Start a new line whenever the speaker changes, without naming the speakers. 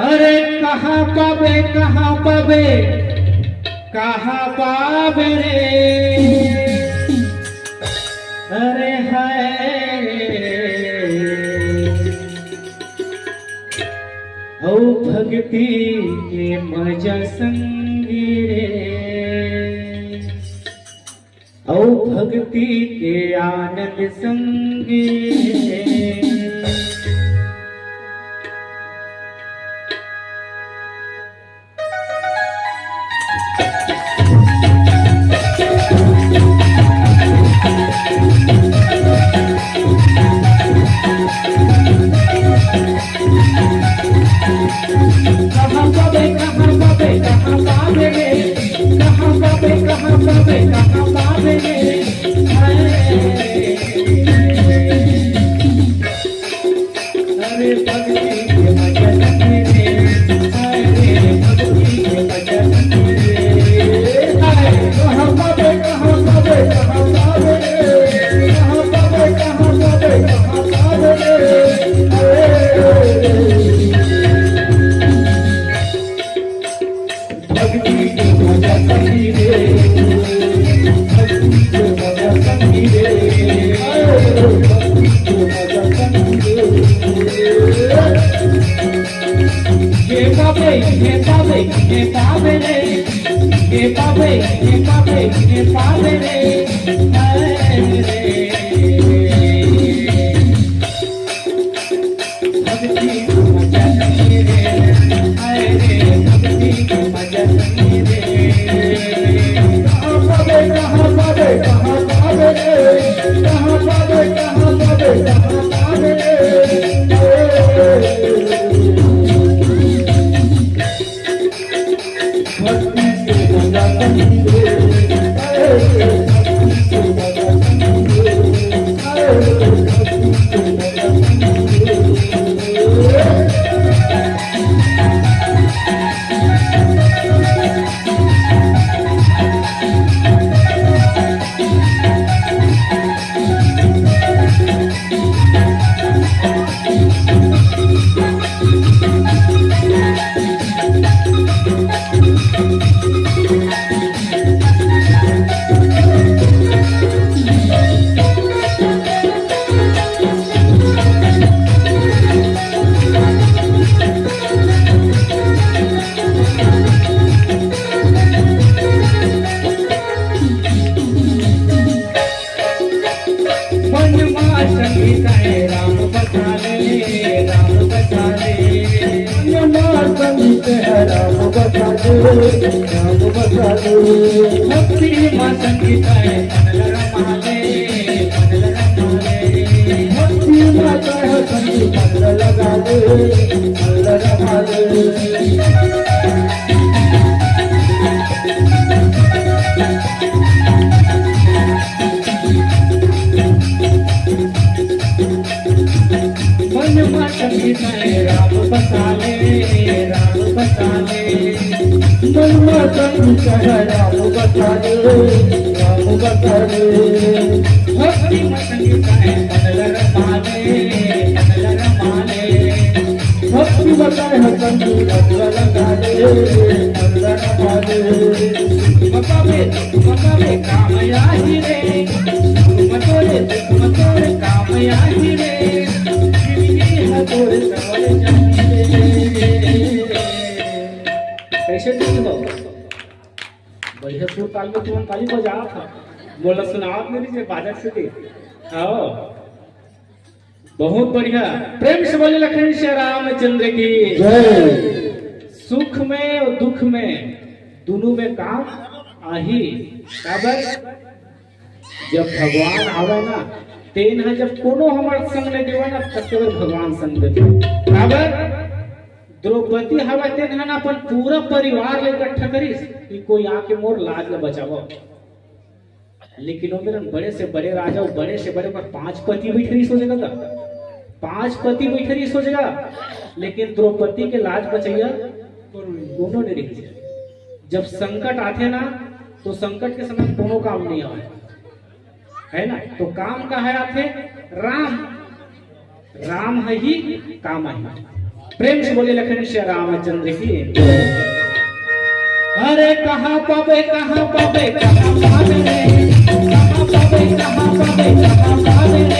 अरे कहाँ पावे कहाँ पावे कहाँ पावे रे अरे हाय ओ भक्ति के मजा संगी रे ओ भक्ति के आनंद संगी रे बढ़िया सुर ताल में तुम ताली बजा था बोला सुनाओ मेरी से बाजा से दे आओ बहुत बढ़िया प्रेम से बोले लखन श्री रामचंद्र की जय। सुख में और दुख में दोनों में काम आही काबर जब भगवान आवे ना तेन है जब कोनो हमार संग नहीं देवा ना तब भगवान संग दे काबर द्रौपदी हवा तेन है अपन पूरा परिवार ले इकट्ठा करिस कि कोई आके मोर लाज न बचावो लेकिन वो मेरे बड़े से बड़े राजा बड़े से बड़े पर 5 पति बैठरी सोचेगा था 5 पति बैठरी सोचेगा लेकिन द्रौपदी के लाज बचैया दोनों ने रख दिया। जब संकट आते ना तो संकट के समय दोनों काम नहीं आए है ना तो काम का है आते राम राम है ही काम है प्रेम से बोले लखन श्री रामचंद्र की। अरे कहाँ पावे कहाँ पावे कहाँ पावे रे, कहाँ पावे कहाँ पावे कहाँ पावे